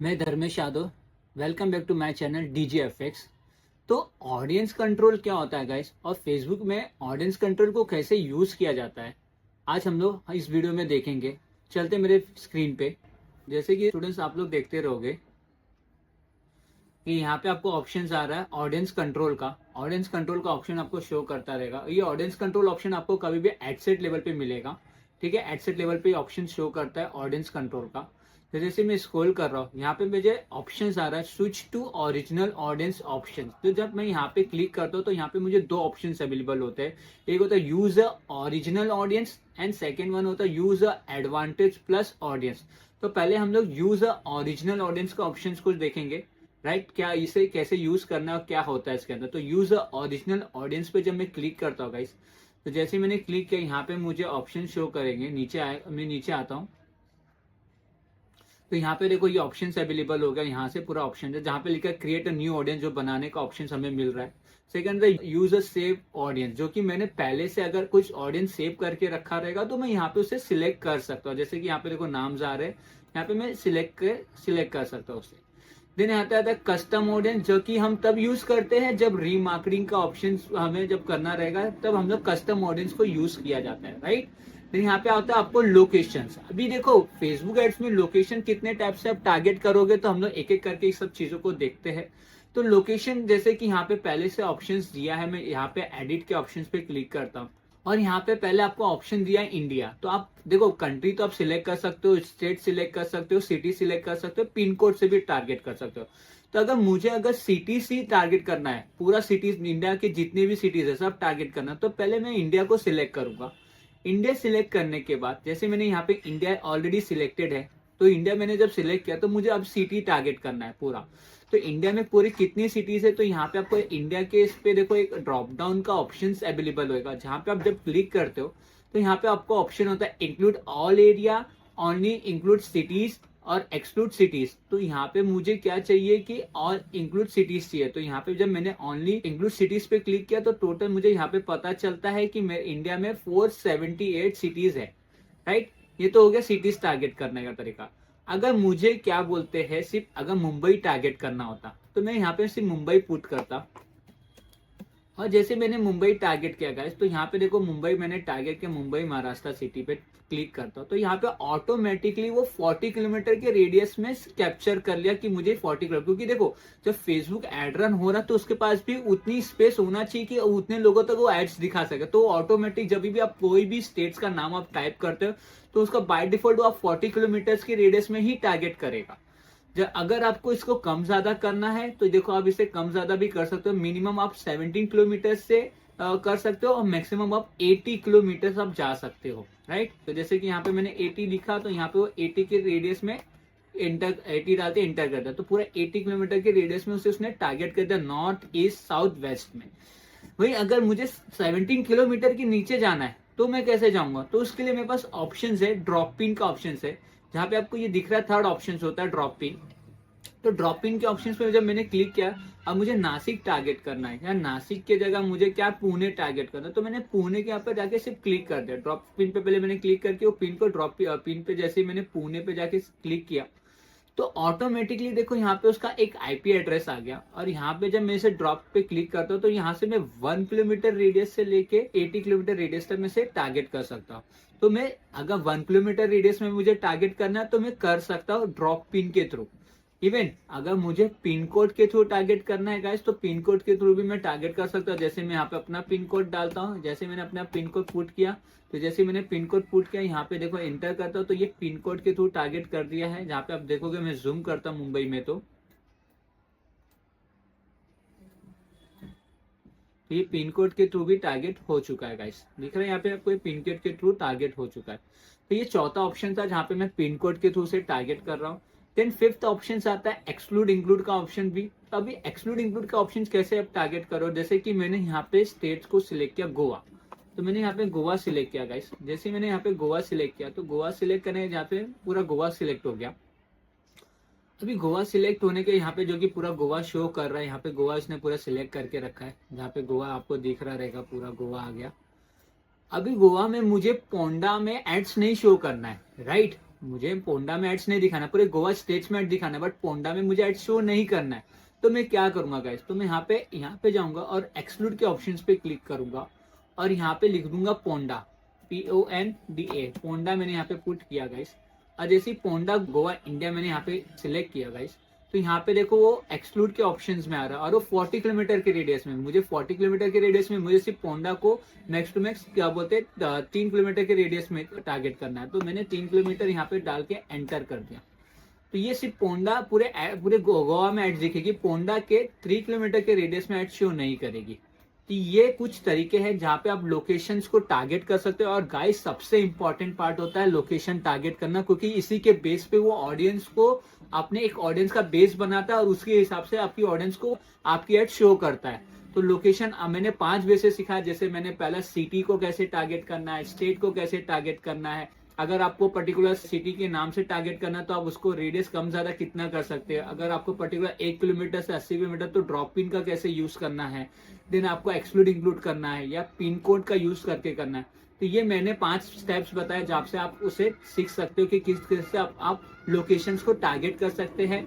मैं Dharmesh Yadav. Welcome back to my channel DJFX। तो audience control क्या होता है गाइस, और फेसबुक में ऑडियंस कंट्रोल को कैसे यूज किया जाता है, आज हम लोग इस वीडियो में देखेंगे। चलते मेरे स्क्रीन पे। जैसे कि स्टूडेंट्स आप लोग देखते रहोगे कि यहाँ पे आपको ऑप्शंस आ रहा है ऑडियंस कंट्रोल का। ऑडियंस कंट्रोल का ऑप्शन आपको शो करता रहेगा। ये ऑडियंस कंट्रोल ऑप्शन आपको कभी भी एडसेट लेवल पे मिलेगा। ठीक है, एडसेट लेवल पे ऑप्शन शो करता है ऑडियंस कंट्रोल का। तो जैसे मैं स्क्रॉल कर रहा हूँ, यहाँ पे मुझे ऑप्शंस आ रहा है switch to original audience option. तो जब मैं यहाँ पे क्लिक करता हूँ तो यहाँ पे मुझे दो ऑप्शन अवेलेबल होते हैं। एक होता है use original audience and second one होता है यूज एडवांटेज प्लस ऑडियंस। तो पहले हम लोग यूज ओरिजिनल ऑडियंस का ऑप्शन को देखेंगे। राइट, क्या इसे कैसे यूज करना है और क्या होता है इसके अंदर। तो यूज ओरिजिनल ऑडियंस पे जब मैं क्लिक करता हूँ गाइस, तो जैसे मैंने क्लिक किया यहाँ पे मुझे ऑप्शन शो करेंगे। नीचे आए, मैं नीचे आता हूँ तो यहाँ पे देखो ये ऑप्शन अवेलेबल हो गया। यहाँ से पूरा ऑप्शन है जहाँ पे लिखा है क्रिएट अ न्यू ऑडियंस, जो बनाने का ऑप्शन हमें मिल रहा है। सेकंड है यूज अ सेव ऑडियंस, जो कि मैंने पहले से अगर कुछ ऑडियंस सेव करके रखा रहेगा तो मैं यहाँ पे उसे सिलेक्ट कर सकता हूँ। जैसे कि यहाँ पे देखो नाम्स आ रहे हैं, यहाँ पे मैं सिलेक्ट कर सकता हूँ उसे। देन आता है कस्टम ऑडियंस, जो कि हम तब यूज करते हैं जब रीमार्केटिंग का ऑप्शन हमें जब करना रहेगा, तब हम लोग कस्टम ऑडियंस को यूज किया जाता है। राइट, देन यहाँ पे आता है आपको लोकेशन। अभी देखो फेसबुक एड्स में लोकेशन कितने टाइप से आप टारगेट करोगे, तो हम लोग एक एक करके इस सब चीजों को देखते हैं। तो लोकेशन जैसे कि यहाँ पे पहले से ऑप्शंस दिया है, मैं यहाँ पे एडिट के ऑप्शंस पे क्लिक करता हूँ और यहाँ पे पहले आपको ऑप्शन दिया है इंडिया। तो आप देखो कंट्री तो आप सिलेक्ट कर सकते हो, स्टेट सिलेक्ट कर सकते हो, सिटी सिलेक्ट कर सकते हो, पिन कोड से भी टारगेट कर सकते हो। तो अगर सिटी से टारगेट करना है, पूरा सिटीज इंडिया के जितने भी सिटीज है सब टारगेट करना है, तो पहले मैं इंडिया को सिलेक्ट करूंगा। इंडिया सिलेक्ट करने के बाद जैसे मैंने यहाँ पे इंडिया ऑलरेडी सिलेक्टेड है, तो इंडिया मैंने जब सिलेक्ट किया तो मुझे अब सिटी टारगेट करना है पूरा। तो इंडिया में पूरी कितनी सिटीज है, तो यहाँ पे आपको इंडिया के इस पे देखो एक ड्रॉप डाउन का ऑप्शन अवेलेबल होगा, जहाँ पे आप जब क्लिक करते हो तो यहाँ पे आपको ऑप्शन होता है include all area, only include cities और एक्सक्लूड सिटीज। तो यहाँ पे मुझे क्या चाहिए कि ऑल इंक्लूड सिटीज चाहिए। तो यहाँ पे जब मैंने ओनली इंक्लूड सिटीज पे क्लिक किया तो टोटल मुझे यहाँ पे पता चलता है कि मेरे इंडिया में 478 सिटीज है। राइट, ये तो हो गया सिटीज टारगेट करने का तरीका। अगर मुझे क्या बोलते हैं सिर्फ अगर मुंबई टारगेट करना होता तो मैं यहाँ पे सिर्फ मुंबई पुट करता। और जैसे मैंने मुंबई टारगेट किया गाइस, तो यहाँ पे देखो मुंबई मैंने टारगेट किया, मुंबई महाराष्ट्र सिटी पे क्लिक करता हूँ तो यहाँ पे ऑटोमेटिकली वो 40 किलोमीटर के रेडियस में कैप्चर कर लिया कि मुझे 40 किलोमीटर। क्योंकि देखो जब फेसबुक एड रन हो रहा तो उसके पास भी उतनी स्पेस होना चाहिए कि उतने लोगों तक वो एड्स दिखा सके। तो ऑटोमेटिक जब भी आप कोई भी स्टेट्स का नाम आप टाइप करते हो तो उसका बाय डिफॉल्ट वो आप 40 किलोमीटर के रेडियस में ही टारगेट करेगा। अगर आपको इसको कम ज्यादा करना है तो देखो आप इसे कम ज्यादा भी कर सकते हो। मिनिमम आप 17 किलोमीटर से कर सकते हो और मैक्सिमम आप 80 किलोमीटर आप जा सकते हो। राइट, तो जैसे कि यहाँ पे मैंने 80 लिखा तो यहाँ पे वो 80 के रेडियस में इंटर 80 डालते इंटर करता है तो पूरा 80 किलोमीटर के रेडियस में उसे उसने टारगेट कर दिया, नॉर्थ ईस्ट साउथ वेस्ट में। वही अगर मुझे 17 किलोमीटर के नीचे जाना है तो मैं कैसे जाऊंगा, तो उसके लिए मेरे पास ऑप्शन है, ड्रॉप पिन का ऑप्शन है, जहां पे आपको ये दिख रहा है थर्ड ऑप्शन होता है ड्रॉप पिन। तो ड्रॉप इन के ऑप्शन पे जब मैंने क्लिक किया, अब मुझे नासिक टारगेट करना है या नासिक के जगह मुझे क्या पुणे टारगेट करना है, तो मैंने पुणे के यहाँ पे जाके सिर्फ क्लिक कर दिया। ड्रॉप पिन पे पहले मैंने क्लिक करके वो पिन को ड्रॉप पिन पे जैसे मैंने पुणे पे जाके क्लिक किया तो ऑटोमेटिकली देखो यहाँ पे उसका एक आईपी एड्रेस आ गया। और यहाँ पे जब मैं इसे ड्रॉप पे क्लिक करता हूँ तो यहाँ से मैं 1 किलोमीटर रेडियस से लेके 80 किलोमीटर रेडियस तक मैं से टारगेट कर सकता हूँ। तो मैं अगर 1 किलोमीटर रेडियस में मुझे टारगेट करना है तो मैं कर सकता हूँ ड्रॉप पिन के थ्रू। इवन अगर मुझे पिन कोड के थ्रू टारगेट करना है गाइस तो पिन कोड के थ्रू भी मैं टारगेट कर सकता हूँ। जैसे मैं यहाँ पे अपना पिन कोड डालता हूँ, जैसे मैंने अपना पिन कोड पुट किया तो जैसे मैंने पिन कोड पुट किया यहाँ पे देखो एंटर करता हूँ तो ये पिन कोड के थ्रू टारगेट कर दिया है। जहाँ पे आप देखोगे मैं जूम करता हूँ मुंबई में तो ये पिन कोड के थ्रू भी टारगेट हो चुका है गाइस। दिख रहा है यहाँ पे आपको पिन कोड के थ्रू टारगेट हो चुका है। तो ये चौथा ऑप्शन था जहाँ पे मैं पिन कोड के थ्रू से टारगेट कर रहा हूँ। देन फिफ्थ ऑप्शन आता है एक्सक्लूड इंक्लूड का ऑप्शन भी। तो अभी एक्सक्लूड इंक्लूड का ऑप्शन कैसे आप टारगेट करो, जैसे कि मैंने यहाँ पे स्टेट्स को सिलेक्ट किया गोवा, तो मैंने यहाँ पे गोवा सिलेक्ट किया गाइस। जैसे मैंने यहाँ पे गोवा सिलेक्ट किया तो गोवा सिलेक्ट करने जहाँ पे पूरा गोवा सिलेक्ट हो गया। अभी गोवा सिलेक्ट होने के यहाँ पे जो कि पूरा गोवा शो कर रहा है, यहाँ पे गोवा इसने पूरा सिलेक्ट करके रखा है, जहाँ पे गोवा आपको दिख रहा रहेगा पूरा गोवा आ गया। अभी गोवा में मुझे पोंडा में एड्स नहीं शो करना है। राइट, मुझे पोंडा में एड्स नहीं दिखाना, पूरे गोवा स्टेट्स में एड दिखाना है, बट पोंडा में मुझे एड शो नहीं करना है। तो मैं क्या करूंगा गाइस, तो मैं यहाँ पे जाऊंगा और एक्सक्लूड के ऑप्शंस पे क्लिक करूंगा और यहाँ पे लिख दूंगा पोंडा, PONDA, पोंडा मैंने यहाँ पे पुट किया गाइस। और जैसे पोंडा गोवा इंडिया मैंने यहाँ पे सिलेक्ट किया गाइस, तो यहाँ पे देखो वो एक्सक्लूड के ऑप्शंस में आ रहा है और वो 40 किलोमीटर के रेडियस में, मुझे 40 किलोमीटर के रेडियस में मुझे सिर्फ पोंडा को मैक्स टू मैक्स क्या बोलते हैं 3 किलोमीटर के रेडियस में टारगेट करना है। तो मैंने 3 किलोमीटर यहाँ पे डाल के एंटर कर दिया। तो ये सिर्फ पोंडा पूरे गोवा में एड दिखेगी, पोंडा के 3 किलोमीटर के रेडियस में एड शो नहीं करेगी। तो ये कुछ तरीके हैं जहाँ पे आप लोकेशंस को टारगेट कर सकते हो। और गाइस सबसे इंपॉर्टेंट पार्ट होता है लोकेशन टारगेट करना, क्योंकि इसी के बेस पे वो ऑडियंस को अपने एक ऑडियंस का बेस बनाता है और उसके हिसाब से आपकी ऑडियंस को आपकी एड शो करता है। तो लोकेशन मैंने 5 वे से सिखाया, जैसे मैंने पहला सिटी को कैसे टारगेट करना है, स्टेट को कैसे टारगेट करना है, अगर आपको पर्टिकुलर सिटी के नाम से टारगेट करना है तो आप उसको रेडियस कम ज्यादा कितना कर सकते हैं, अगर आपको पर्टिकुलर 1 किलोमीटर से 80 किलोमीटर तो ड्रॉप पिन का कैसे यूज करना है, देन आपको एक्सक्लूड इंक्लूड करना है या पिन कोड का यूज करके करना है। तो ये मैंने 5 स्टेप्स बताए जहाँ से आप उसे सीख सकते हो कि किस तरह से आप लोकेशंस को टारगेट कर सकते हैं।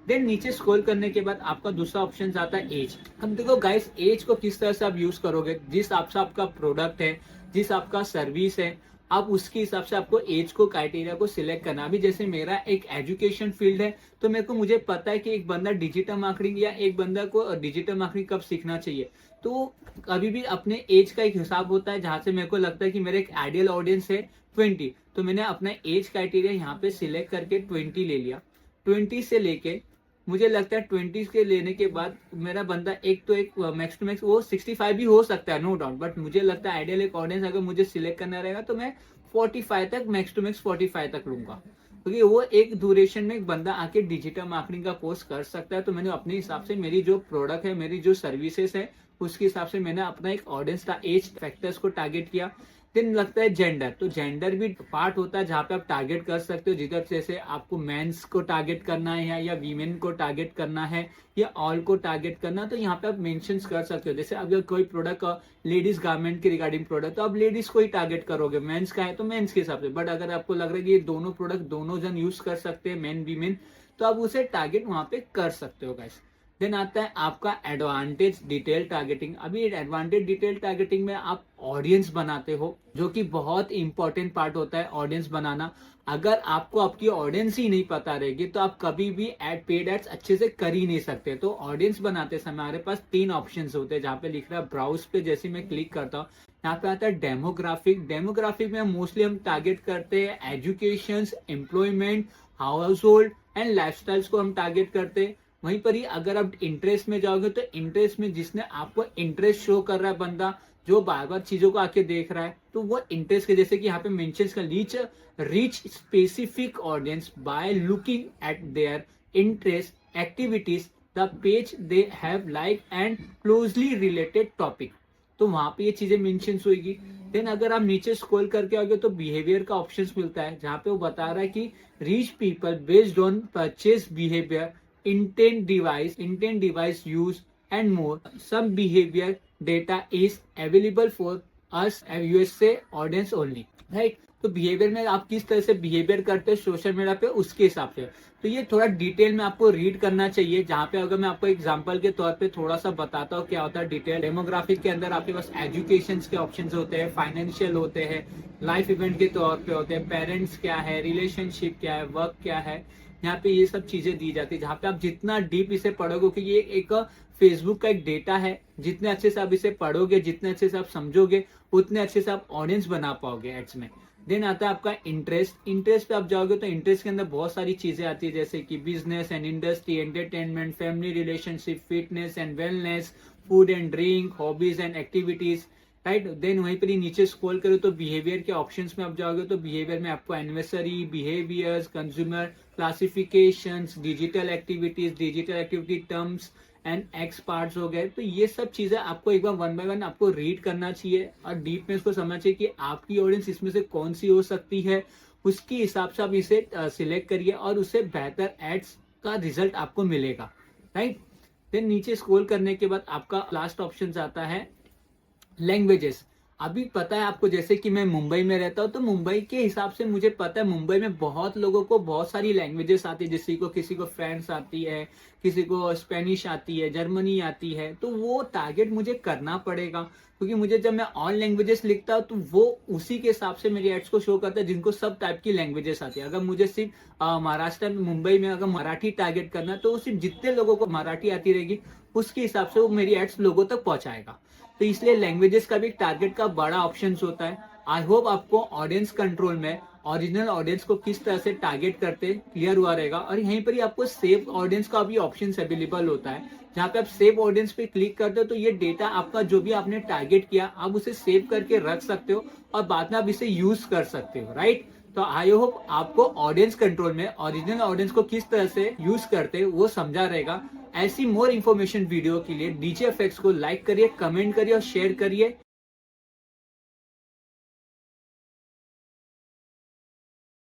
देन नीचे स्क्रॉल करने के बाद आपका दूसरा ऑप्शन आता है एज। हम देखो गाइस एज को किस तरह से आप यूज करोगे, जिस आपसे आपका प्रोडक्ट है, जिस आपका सर्विस है, आप उसके हिसाब से आपको एज को क्राइटेरिया को सिलेक्ट करना। अभी जैसे मेरा एक एजुकेशन फील्ड है तो मेरे को मुझे पता है कि एक बंदा डिजिटल मार्केटिंग या एक बंदा को डिजिटल मार्केटिंग कब सीखना चाहिए। तो कभी भी अपने एज का एक हिसाब होता है जहां से मेरे को लगता है कि मेरा एक आइडियल ऑडियंस है 20, तो मैंने अपना एज क्राइटेरिया यहाँ पे सिलेक्ट करके 20 ले लिया। 20 से लेके मुझे लगता है 20 के लेने के बाद मेरा बंदा एक मैक्स टू मैक्स वो 65 भी हो सकता है, नो डाउट, बट मुझे लगता है आइडियल एक ऑडियंस अगर मुझे सिलेक्ट करना रहेगा तो मैं 45 तक, मैक्स टू मैक्स 45 तक लूंगा, क्योंकि वो एक ड्यूरेशन में एक बंदा आके डिजिटल मार्केटिंग का कोर्स कर सकता है। तो मैंने अपने हिसाब से मेरी जो प्रोडक्ट है, मेरी जो सर्विसेज है, उसके हिसाब से मैंने अपना एक ऑडियंस का एज फैक्टर्स को टारगेट किया। देन लगता है जेंडर, तो जेंडर भी पार्ट होता है जहाँ पे आप टारगेट कर सकते हो, जिधर जैसे आपको मेंस को टारगेट करना है या वीमेन को टारगेट करना है या ऑल को टारगेट करना है, तो यहाँ पे आप मेंशंस कर सकते हो। जैसे अगर कोई प्रोडक्ट लेडीज गारमेंट के रिगार्डिंग प्रोडक्ट, तो आप लेडीज को ही टारगेट करोगे, मेंस का है तो मेंस के हिसाब से। बट अगर आपको लग रहा है कि ये दोनों प्रोडक्ट दोनों जन यूज कर सकते हैं, मेन वीमेन, तो आप उसे टारगेट वहां पे कर सकते हो गाइस। देन आता है आपका एडवांटेज डिटेल टारगेटिंग। अभी एडवांटेज डिटेल टारगेटिंग में आप ऑडियंस बनाते हो, जो कि बहुत इंपॉर्टेंट पार्ट होता है ऑडियंस बनाना। अगर आपको आपकी ऑडियंस ही नहीं पता रहेगी तो आप कभी भी पेड एड्स अच्छे से कर ही नहीं सकते। तो ऑडियंस बनाते समय हमारे पास 3 ऑप्शंस होते हैं, जहाँ पे लिख रहा है ब्राउज पे, जैसे मैं क्लिक करता हूँ यहाँ पे आता है डेमोग्राफिक। डेमोग्राफिक में मोस्टली हम टारगेट करते हैं education, employment, house hold and lifestyles को हम टारगेट करते हैं। वहीं पर ही अगर आप इंटरेस्ट में जाओगे तो इंटरेस्ट में जिसने आपको इंटरेस्ट शो कर रहा है बंदा, जो बार बार चीजों को आके देख रहा है, तो वो इंटरेस्ट के, जैसे कि यहाँ पे मेंशन कर reach specific audience by looking at their interest activities the page they have like and closely related topic. तो वहां पे ये चीजें मेंशन होगी। देन अगर आप नीचे स्क्रॉल करके आओगे तो बिहेवियर का ऑप्शन मिलता है, जहाँ पे वो बता रहा है कि reach people based on purchase behaviour, intent device use and more. Some behavior data is available for us USA audience only, right? तो बिहेवियर में आप किस तरह से बिहेवियर करते हैं सोशल मीडिया पे, उसके हिसाब से। तो ये थोड़ा डिटेल में आपको रीड करना चाहिए, जहाँ पे अगर मैं आपको एग्जांपल के तौर पे थोड़ा सा बताता हूँ क्या होता है डिटेल। डेमोग्राफिक के अंदर आपके पास एजुकेशन के ऑप्शंस होते हैं, फाइनेंशियल होते हैं, लाइफ इवेंट के तौर पे होते हैं, पेरेंट्स क्या है, रिलेशनशिप क्या है, वर्क क्या है, यहाँ पे ये सब चीजें दी जाती है। जहाँ पे आप जितना डीप इसे पढ़ोगे, क्योंकि ये एक फेसबुक का एक डेटा है, जितने अच्छे से आप इसे पढ़ोगे, जितने अच्छे से आप समझोगे, उतने अच्छे से आप ऑडियंस बना पाओगे एड्स में। देन आता है आपका इंटरेस्ट। इंटरेस्ट पे आप जाओगे तो इंटरेस्ट के अंदर बहुत सारी चीजें आती है, जैसे कि business and industry, entertainment, family relationship, fitness and wellness, food and drink, hobbies and activities, right. Then वहीं पर ही नीचे स्क्रॉल करो तो बिहेवियर के ऑप्शंस में आप जाओगे तो बिहेवियर में आपको anniversary, behaviours, consumer classifications, digital activity terms and x parts हो गए। तो ये सब चीजें आपको एक बार 1 बाय 1 आपको रीड करना चाहिए और डीप में इसको समझना चाहिए कि आपकी ऑडियंस इसमें से कौन सी हो सकती है। उसके हिसाब से आप इसे सिलेक्ट करिए और उससे बेहतर एड्स का रिजल्ट आपको मिलेगा, राइट। देन नीचे स्क्रॉल करने के बाद आपका लास्ट ऑप्शन आता है लैंग्वेजेस। अभी पता है आपको, जैसे कि मैं मुंबई में रहता हूँ, तो मुंबई के हिसाब से मुझे पता है मुंबई में बहुत लोगों को बहुत सारी लैंग्वेजेस आती है, किसी को फ्रेंच आती है, किसी को स्पेनिश आती है, जर्मनी आती है, तो वो टारगेट मुझे करना पड़ेगा, क्योंकि मुझे जब मैं ऑल लैंग्वेजेस लिखता हूँ तो वो उसी के हिसाब से मेरी एड्स को शो करता है जिनको सब टाइप की लैंग्वेजेस आती है। अगर मुझे सिर्फ महाराष्ट्र में, मुंबई में अगर मराठी टारगेट करना है, तो सिर्फ जितने लोगों को मराठी आती रहेगी उसके हिसाब से वो मेरी एड्स लोगों तक पहुंचाएगा। तो इसलिए लैंग्वेजेस का भी टारगेट का बड़ा ऑप्शन होता है। आई होप आपको ऑडियंस कंट्रोल में ओरिजिनल ऑडियंस को किस तरह से टारगेट करते क्लियर हुआ रहेगा। और यहीं पर ही आपको सेव ऑडियंस का भी ऑप्शन अवेलेबल होता है, जहां पे आप सेव ऑडियंस पे क्लिक करते हो तो ये डेटा आपका जो भी आपने टारगेट किया आप उसे सेव करके रख सकते हो और बाद में आप इसे यूज कर सकते हो, राइट। तो आई होप आपको ऑडियंस कंट्रोल में ओरिजिनल ऑडियंस को किस तरह से यूज करते वो समझा रहेगा। ऐसी मोर इन्फॉर्मेशन वीडियो के लिए डीजे एफएक्स को लाइक करिए, कमेंट करिए और शेयर करिए।